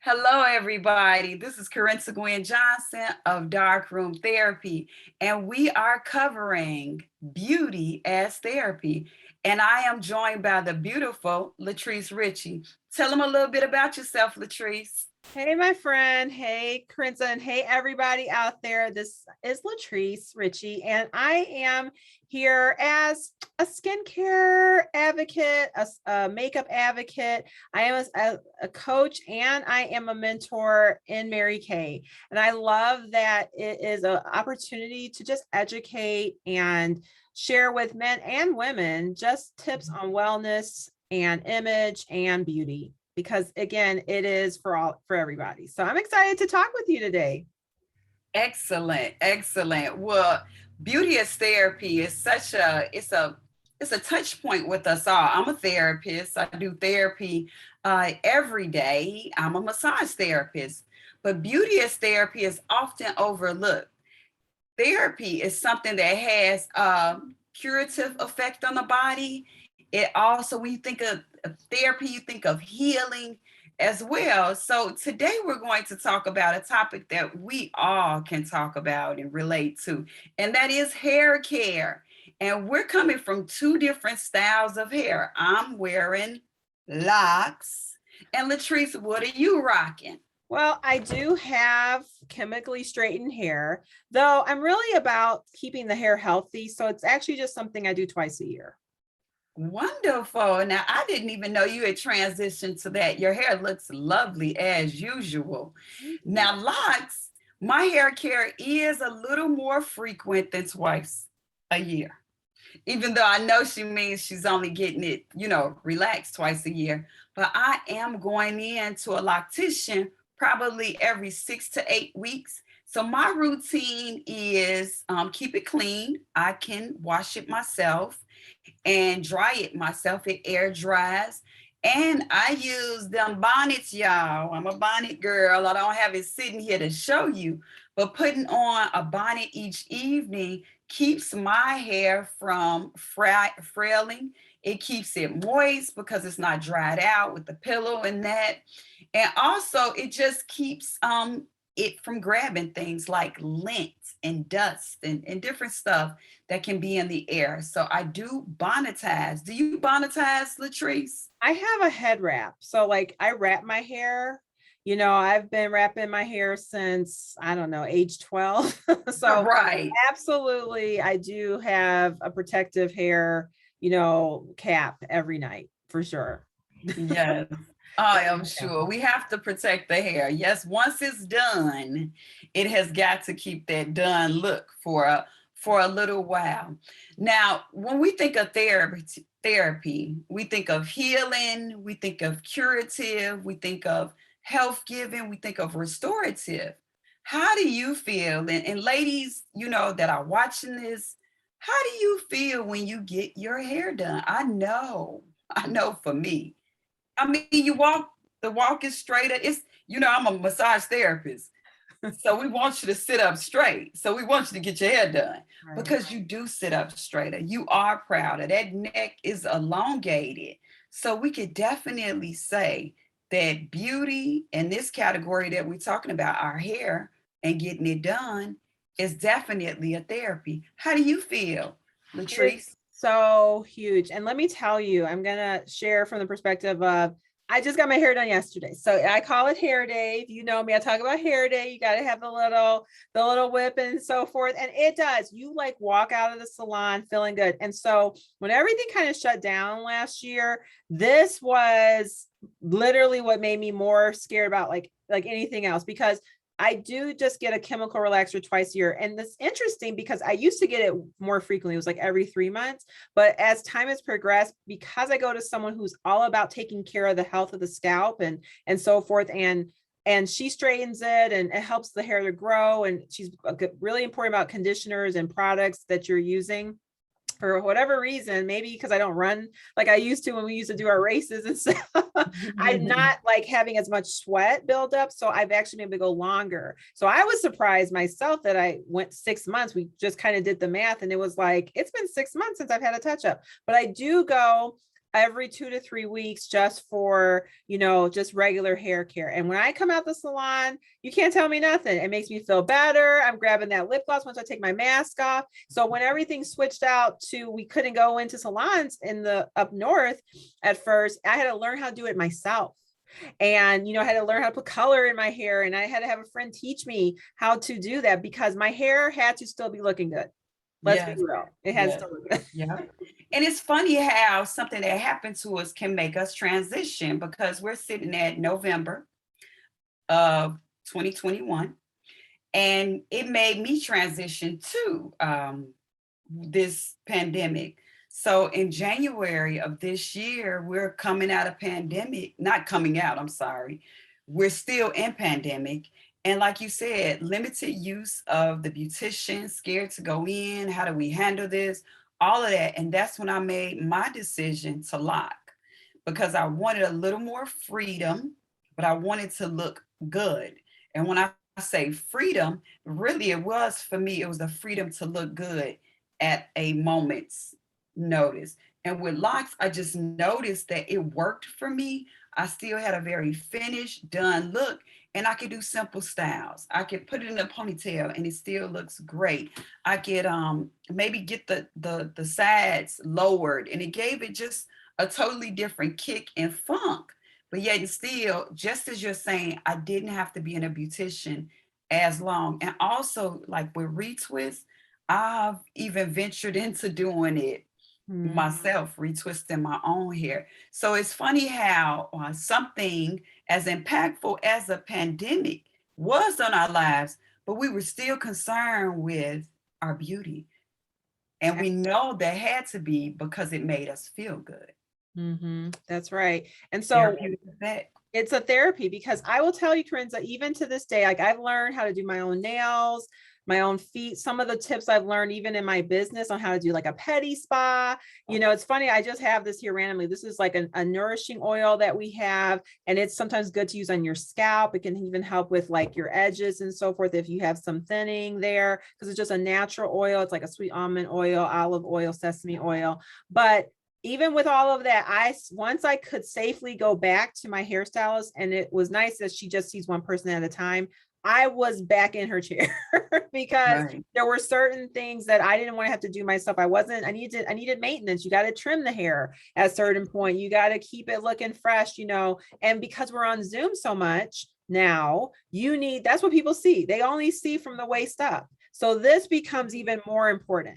Hello, everybody. This is Kerensa Johnson of Darkroom Therapy, and we are covering beauty as therapy. And I am joined by the beautiful Latrice Ritchie. Tell them a little bit about yourself, Latrice. Hey, my friend. Hey, Kerensa, and hey, everybody out there. This is Latrice Ritchie, and I am here as a skincare advocate, a makeup advocate. I am a coach, and I am a mentor in Mary Kay. And I love that it is an opportunity to just educate and share with men and women just tips on wellness and image and beauty, because again, it is for everybody. So I'm excited to talk with you today. Excellent, excellent. Well, beauty as therapy is such a it's a touch point with us all. I'm a therapist. I do therapy every day. I'm a massage therapist, but beauty as therapy is often overlooked. Therapy is something that has a curative effect on the body. It also, when you think of therapy, you think of healing as well. So today we're going to talk about a topic that we all can talk about and relate to, and that is hair care. And we're coming from two different styles of hair. I'm wearing locks, and Latrice, what are you rocking? Well, I do have chemically straightened hair, though I'm really about keeping the hair healthy. So it's actually just something I do twice a year. Wonderful. Now, I didn't even know you had transitioned to that. Your hair looks lovely as usual. Thank you. Now, locks, my hair care is a little more frequent than twice a year, even though I know she means she's only getting it, relaxed twice a year. But I am going in to a loctician probably every 6 to 8 weeks. So my routine is keep it clean. I can wash it myself and dry it myself. It air dries. And I use them bonnets, y'all. I'm a bonnet girl. I don't have it sitting here to show you, but putting on a bonnet each evening keeps my hair from frailing. It keeps it moist because it's not dried out with the pillow and that. And also, it just keeps it from grabbing things like lint and dust and different stuff that can be in the air. So I do bonnetize. Do you bonnetize, Latrice? I have a head wrap. So like I wrap my hair. I've been wrapping my hair since, I don't know, age 12. So Right. absolutely, I do have a protective hair, cap every night for sure. Yes. I am sure we have to protect the hair. Yes, once it's done, it has got to keep that done look for a little while. Now, when we think of therapy, we think of healing, we think of curative, we think of health giving, we think of restorative. How do you feel? And ladies, that are watching this, how do you feel when you get your hair done? I know for me. I mean, the walk is straighter. I'm a massage therapist. So we want you to sit up straight. So we want you to get your hair done Right. because you do sit up straighter. You are prouder. That neck is elongated. So we could definitely say that beauty in this category that we're talking about, our hair and getting it done, is definitely a therapy. How do you feel, Latrice? It's so huge. And let me tell you, I'm going to share from the perspective of I just got my hair done yesterday. So I call it hair day. If you know me, I talk about hair day. You got to have the little whip and so forth. And it does. You like walk out of the salon feeling good. And so when everything kind of shut down last year, this was literally what made me more scared about like anything else, because I do just get a chemical relaxer twice a year. And that's interesting because I used to get it more frequently. It was like every 3 months. But as time has progressed, because I go to someone who's all about taking care of the health of the scalp and so forth, and she straightens it and it helps the hair to grow. And she's really important about conditioners and products that you're using. For whatever reason, maybe because I don't run like I used to when we used to do our races and stuff, I'm not like having as much sweat build up. So I've actually been able to go longer. So I was surprised myself that I went 6 months. We just kind of did the math and it was like, it's been 6 months since I've had a touch up, but I do go every 2 to 3 weeks just for, you know, just regular hair care. And when I come out the salon, you can't tell me nothing. It makes me feel better. I'm grabbing that lip gloss once I take my mask off. So when everything switched out to, we couldn't go into salons in the up north at first, I had to learn how to do it myself. And, you know, I had to learn how to put color in my hair, and I had to have a friend teach me how to do that because my hair had to still be looking good. Let's be Yes. real. It has Yes. to look good. Yeah. And it's funny how something that happened to us can make us transition, because we're sitting at November of 2021, and it made me transition to this pandemic. So in January of this year, we're coming out of pandemic, not coming out, I'm sorry. We're still in pandemic. And like you said, limited use of the beautician, scared to go in. How do we handle this? All of that. And that's when I made my decision to lock, because I wanted a little more freedom, but I wanted to look good. And when I say freedom, really it was, for me, it was the freedom to look good at a moment's notice. And with locks, I just noticed that it worked for me. I still had a very finished, done look, and I could do simple styles. I could put it in a ponytail and it still looks great. I could maybe get the sides lowered, and it gave it just a totally different kick and funk. But yet and still, just as you're saying, I didn't have to be in a beautician as long. And also, like with retwist, I've even ventured into doing it myself, retwisting my own hair. So it's funny how something as impactful as a pandemic was on our lives, but we were still concerned with our beauty. And we know that had to be because it made us feel good. That's right. And so Therapeutic effect. it's a therapy, because I will tell you, Kerensa, even to this day, like I've learned how to do my own nails, my own feet. Some of the tips I've learned even in my business on how to do like a pedi spa. You know, it's funny, I just have this here randomly. This is like a nourishing oil that we have, and it's sometimes good to use on your scalp. It can even help with like your edges and so forth if you have some thinning there, because it's just a natural oil. It's like a sweet almond oil, olive oil, sesame oil. But even with all of that, once I could safely go back to my hairstylist, and it was nice that she just sees one person at a time, I was back in her chair because Right. there were certain things that I didn't want to have to do myself. I needed maintenance. You got to trim the hair at a certain point. You got to keep it looking fresh, you know, and because we're on Zoom so much now, that's what people see. They only see from the waist up. So this becomes even more important.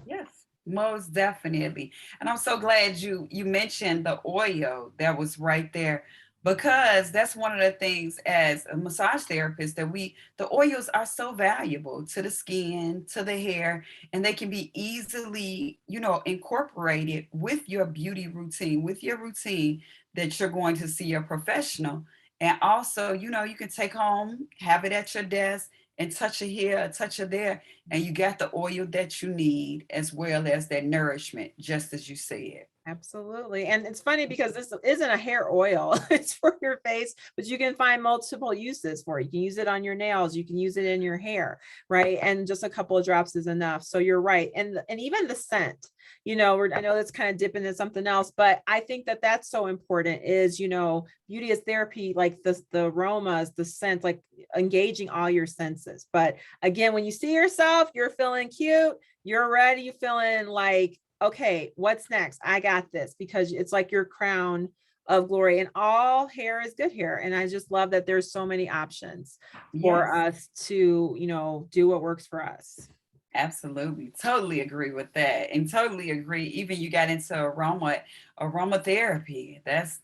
Yes, most definitely. And I'm so glad you mentioned the oil that was right there, because that's one of the things as a massage therapist that the oils are so valuable to the skin, to the hair, and they can be easily, incorporated with your beauty routine, with your routine that you're going to see a professional. And also, you can take home, have it at your desk, and touch it here, a touch it there, and you got the oil that you need, as well as that nourishment, just as you said. Absolutely. And it's funny because this isn't a hair oil, it's for your face, but you can find multiple uses for it. You can use it on your nails, you can use it in your hair, right? And just a couple of drops is enough. So you're right. And even the scent, I know that's kind of dipping into something else, but I think that that's so important is, beauty is therapy, like the aromas, the scent, like engaging all your senses. But again, when you see yourself, you're feeling cute, you're ready, you're feeling like, okay, what's next? I got this, because it's like your crown of glory, and all hair is good hair. And I just love that there's so many options for Yes, us to, do what works for us. absolutely. Totally agree with that. And totally agree. Even you got into aromatherapy. That's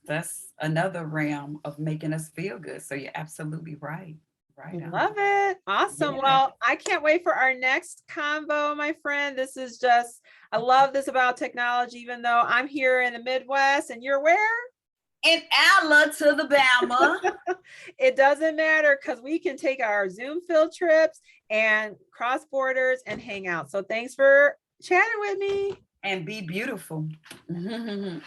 another realm of making us feel good. So you're absolutely right. Right on. Love it. Awesome. Yeah. Well, I can't wait for our next combo, my friend. I love this about technology, even though I'm here in the Midwest and you're where? In Alla to the Bama. It doesn't matter, because we can take our Zoom field trips and cross borders and hang out. So thanks for chatting with me. And be beautiful.